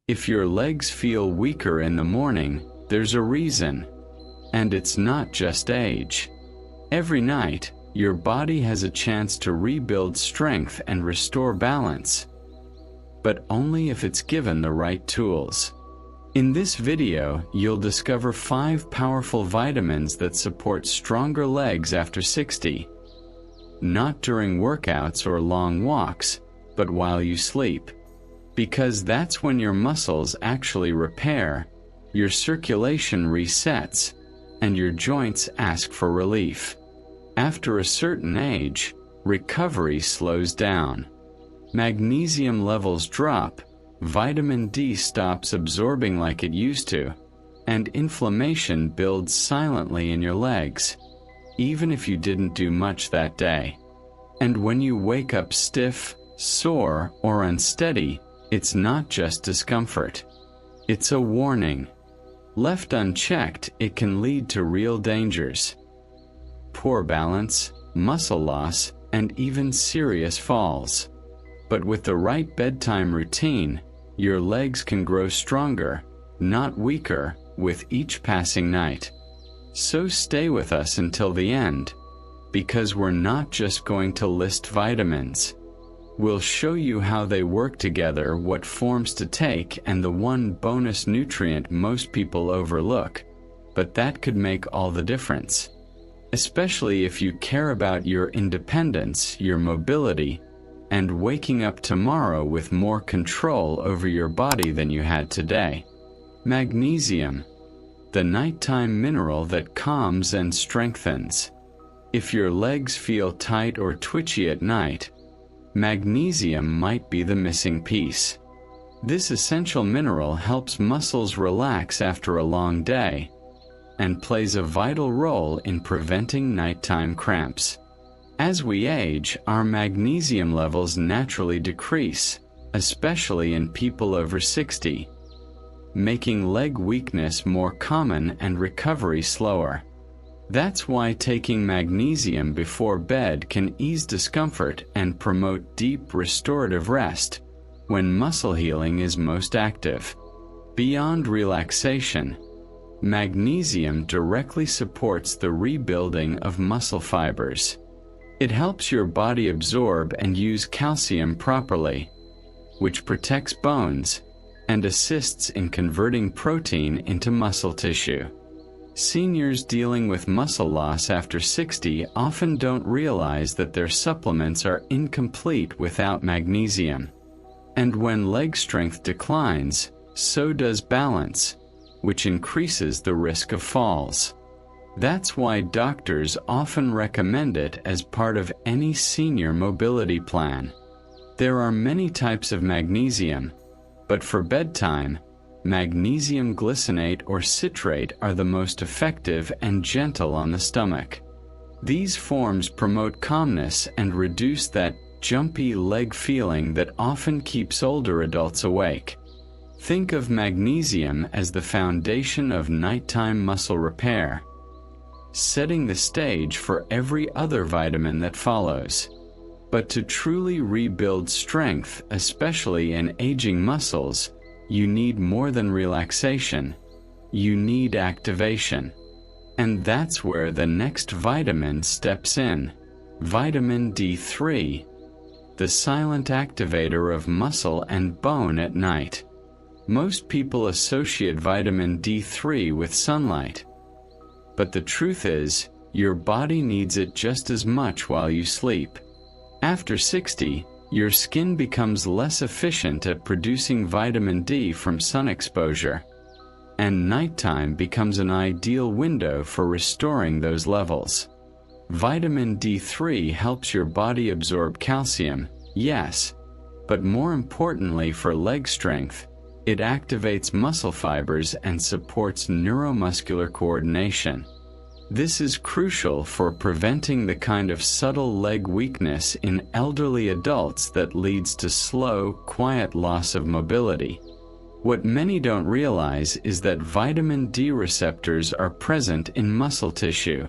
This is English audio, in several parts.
If your legs feel weaker in the morning, there's a reason. And it's not just age. Every night, your body has a chance to rebuild strength and restore balance. But only if it's given the right tools. In this video, you'll discover 5 powerful vitamins that support stronger legs after 60. Not during workouts or long walks, but while you sleep. Because that's when your muscles actually repair, your circulation resets, and your joints ask for relief. After a certain age, recovery slows down. Magnesium levels drop, vitamin D stops absorbing like it used to, and inflammation builds silently in your legs, even if you didn't do much that day. And when you wake up stiff, sore, or unsteady, it's not just discomfort. It's a warning. Left unchecked, it can lead to real dangers. Poor balance, muscle loss, and even serious falls. But with the right bedtime routine, your legs can grow stronger, not weaker, with each passing night. So stay with us until the end, because we're not just going to list vitamins. We'll show you how they work together, what forms to take, and the one bonus nutrient most people overlook, but that could make all the difference. Especially if you care about your independence, your mobility, and waking up tomorrow with more control over your body than you had today. Magnesium, the nighttime mineral that calms and strengthens. If your legs feel tight or twitchy at night, magnesium might be the missing piece. This essential mineral helps muscles relax after a long day and plays a vital role in preventing nighttime cramps. As we age, our magnesium levels naturally decrease, especially in people over 60, making leg weakness more common and recovery slower. That's why taking magnesium before bed can ease discomfort and promote deep restorative rest when muscle healing is most active. Beyond relaxation, magnesium directly supports the rebuilding of muscle fibers. It helps your body absorb and use calcium properly, which protects bones and assists in converting protein into muscle tissue. Seniors dealing with muscle loss after 60 often don't realize that their supplements are incomplete without magnesium. And when leg strength declines, so does balance, which increases the risk of falls. That's why doctors often recommend it as part of any senior mobility plan. There are many types of magnesium, but for bedtime, magnesium glycinate or citrate are the most effective and gentle on the stomach. These forms promote calmness and reduce that jumpy leg feeling that often keeps older adults awake. Think of magnesium as the foundation of nighttime muscle repair, setting the stage for every other vitamin that follows. But to truly rebuild strength, especially in aging muscles, you need more than relaxation. You need activation. And that's where the next vitamin steps in. Vitamin D3, the silent activator of muscle and bone at night. Most people associate vitamin D3 with sunlight. But the truth is, your body needs it just as much while you sleep. After 60, your skin becomes less efficient at producing vitamin D from sun exposure, and nighttime becomes an ideal window for restoring those levels. Vitamin D3 helps your body absorb calcium, yes, but more importantly for leg strength, it activates muscle fibers and supports neuromuscular coordination. This is crucial for preventing the kind of subtle leg weakness in elderly adults that leads to slow, quiet loss of mobility. What many don't realize is that vitamin D receptors are present in muscle tissue,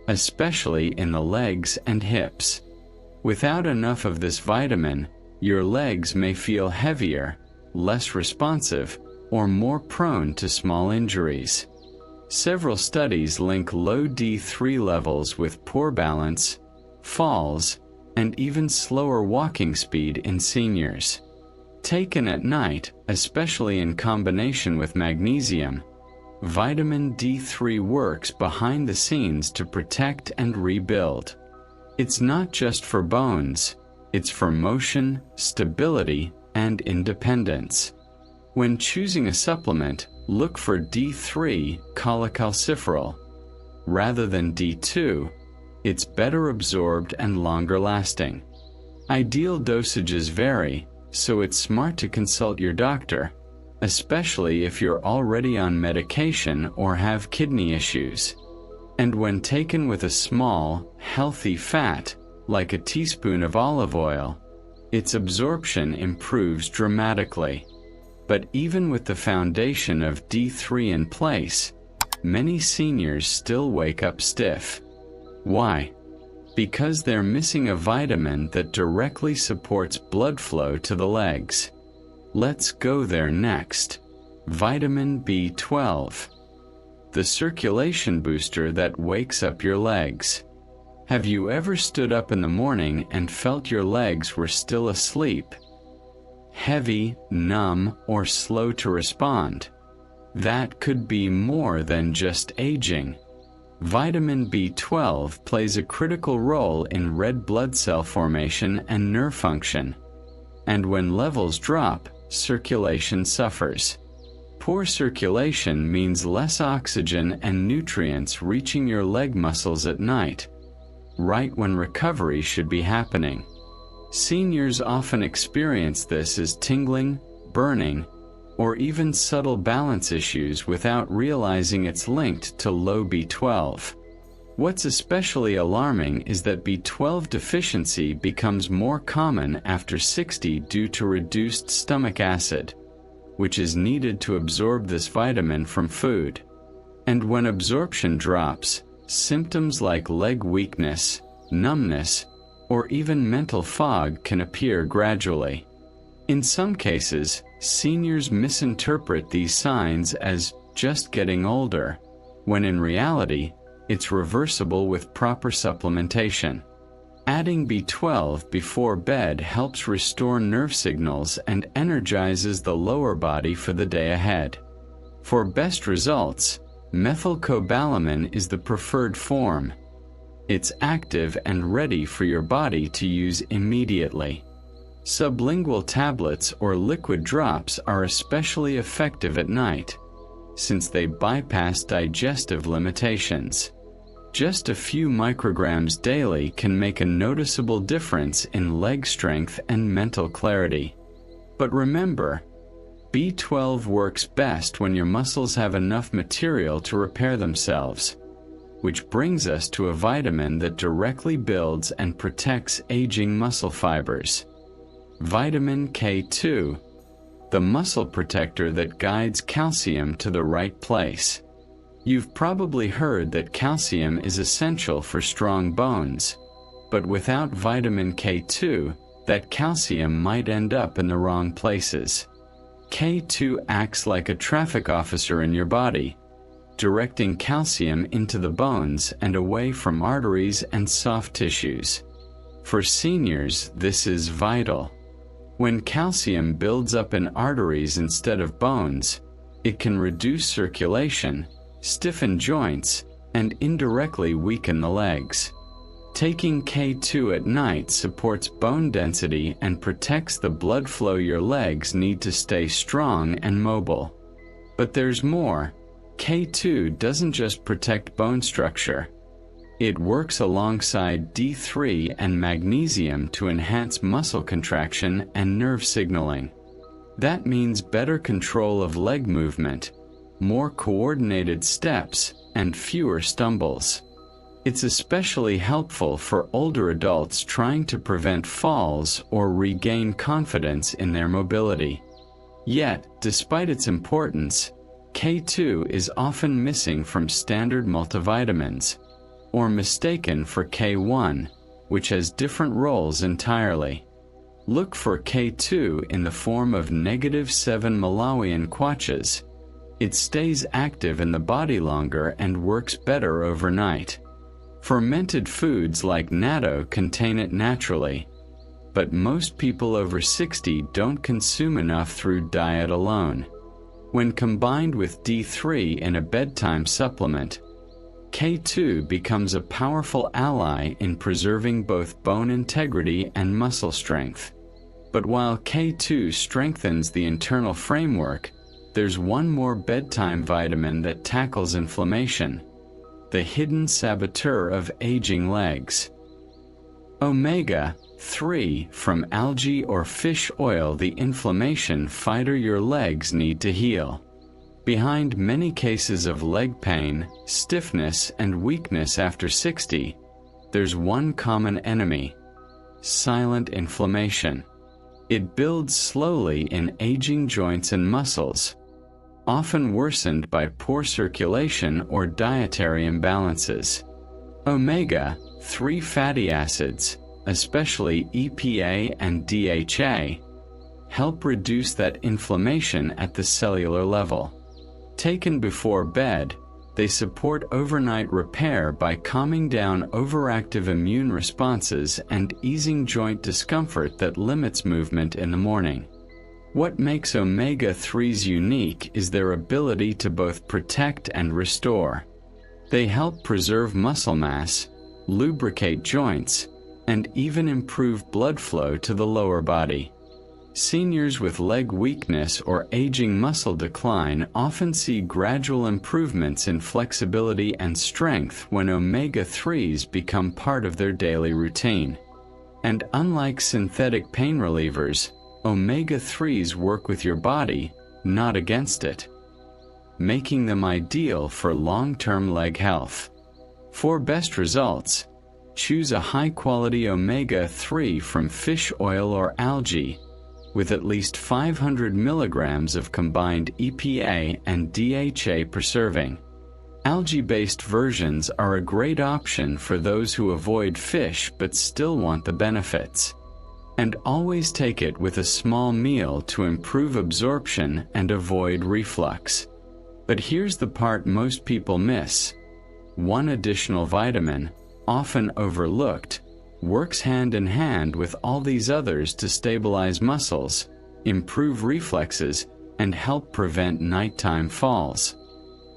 especially in the legs and hips. Without enough of this vitamin, your legs may feel heavier, less responsive, or more prone to small injuries. Several studies link low D3 levels with poor balance, falls, and even slower walking speed in seniors. Taken at night, especially in combination with magnesium, vitamin D3 works behind the scenes to protect and rebuild. It's not just for bones, it's for motion, stability, and independence. When choosing a supplement, look for D3 cholecalciferol. Rather than D2, it's better absorbed and longer lasting. Ideal dosages vary, so it's smart to consult your doctor, especially if you're already on medication or have kidney issues. And when taken with a small, healthy fat, like a teaspoon of olive oil, its absorption improves dramatically. But even with the foundation of D3 in place, many seniors still wake up stiff. Why? Because they're missing a vitamin that directly supports blood flow to the legs. Let's go there next. Vitamin B12. The circulation booster that wakes up your legs. Have you ever stood up in the morning and felt your legs were still asleep? Heavy, numb, or slow to respond? That could be more than just aging. Vitamin B12 plays a critical role in red blood cell formation and nerve function. And when levels drop, circulation suffers. Poor circulation means less oxygen and nutrients reaching your leg muscles at night, right when recovery should be happening. Seniors often experience this as tingling, burning, or even subtle balance issues without realizing it's linked to low B12. What's especially alarming is that B12 deficiency becomes more common after 60 due to reduced stomach acid, which is needed to absorb this vitamin from food. And when absorption drops, symptoms like leg weakness, numbness, or even mental fog can appear gradually. In some cases, seniors misinterpret these signs as just getting older, when in reality, it's reversible with proper supplementation. Adding B12 before bed helps restore nerve signals and energizes the lower body for the day ahead. For best results, methylcobalamin is the preferred form. It's active and ready for your body to use immediately. Sublingual tablets or liquid drops are especially effective at night, since they bypass digestive limitations. Just a few micrograms daily can make a noticeable difference in leg strength and mental clarity. But remember, B12 works best when your muscles have enough material to repair themselves, which brings us to a vitamin that directly builds and protects aging muscle fibers. Vitamin K2, the muscle protector that guides calcium to the right place. You've probably heard that calcium is essential for strong bones, but without vitamin K2, that calcium might end up in the wrong places. K2 acts like a traffic officer in your body, directing calcium into the bones and away from arteries and soft tissues. For seniors, this is vital. When calcium builds up in arteries instead of bones, it can reduce circulation, stiffen joints, and indirectly weaken the legs. Taking K2 at night supports bone density and protects the blood flow your legs need to stay strong and mobile. But there's more. K2 doesn't just protect bone structure. It works alongside D3 and magnesium to enhance muscle contraction and nerve signaling. That means better control of leg movement, more coordinated steps, and fewer stumbles. It's especially helpful for older adults trying to prevent falls or regain confidence in their mobility. Yet, despite its importance, K2 is often missing from standard multivitamins, or mistaken for K1, which has different roles entirely. Look for K2 in the form of -7 Malawian kwaches. It stays active in the body longer and works better overnight. Fermented foods like natto contain it naturally, but most people over 60 don't consume enough through diet alone. When combined with D3 in a bedtime supplement, K2 becomes a powerful ally in preserving both bone integrity and muscle strength. But while K2 strengthens the internal framework, there's one more bedtime vitamin that tackles inflammation, the hidden saboteur of aging legs. Omega-3 from algae or fish oil, the inflammation fighter your legs need to heal. Behind many cases of leg pain, stiffness, and weakness after 60, there's one common enemy: silent inflammation. It builds slowly in aging joints and muscles, often worsened by poor circulation or dietary imbalances. Omega-3 fatty acids, especially EPA and DHA, help reduce that inflammation at the cellular level. Taken before bed, they support overnight repair by calming down overactive immune responses and easing joint discomfort that limits movement in the morning. What makes omega-3s unique is their ability to both protect and restore. They help preserve muscle mass, lubricate joints, and even improve blood flow to the lower body. Seniors with leg weakness or aging muscle decline often see gradual improvements in flexibility and strength when omega-3s become part of their daily routine. And unlike synthetic pain relievers, omega-3s work with your body, not against it, making them ideal for long-term leg health. For best results, choose a high-quality omega-3 from fish oil or algae, with at least 500 milligrams of combined EPA and DHA per serving. Algae-based versions are a great option for those who avoid fish but still want the benefits. And always take it with a small meal to improve absorption and avoid reflux. But here's the part most people miss. One additional vitamin, often overlooked, works hand in hand with all these others to stabilize muscles, improve reflexes, and help prevent nighttime falls.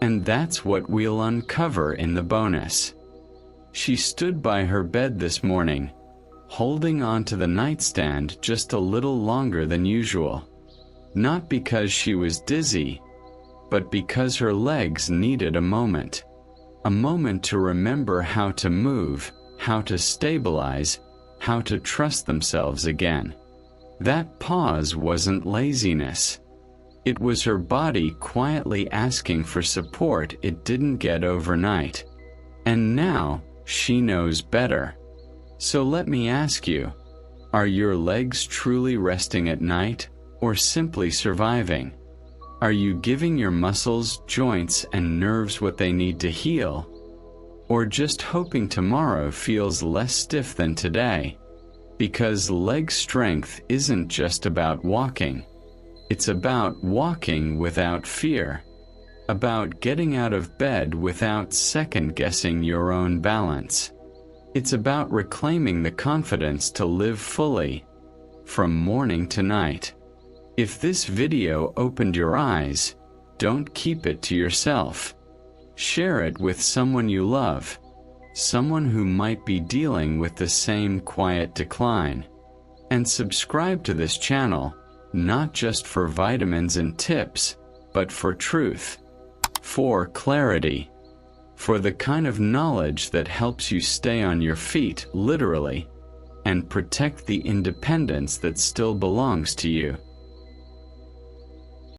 And that's what we'll uncover in the bonus. She stood by her bed this morning, holding on to the nightstand just a little longer than usual. Not because she was dizzy, but because her legs needed a moment to remember how to move, how to stabilize, how to trust themselves again. That pause wasn't laziness. It was her body quietly asking for support it didn't get overnight. And now, she knows better. So let me ask you, are your legs truly resting at night, or simply surviving? Are you giving your muscles, joints, and nerves what they need to heal? Or just hoping tomorrow feels less stiff than today? Because leg strength isn't just about walking. It's about walking without fear. About getting out of bed without second-guessing your own balance. It's about reclaiming the confidence to live fully, from morning to night. If this video opened your eyes, don't keep it to yourself. Share it with someone you love, someone who might be dealing with the same quiet decline. And subscribe to this channel, not just for vitamins and tips, but for truth, for clarity, for the kind of knowledge that helps you stay on your feet, literally, and protect the independence that still belongs to you.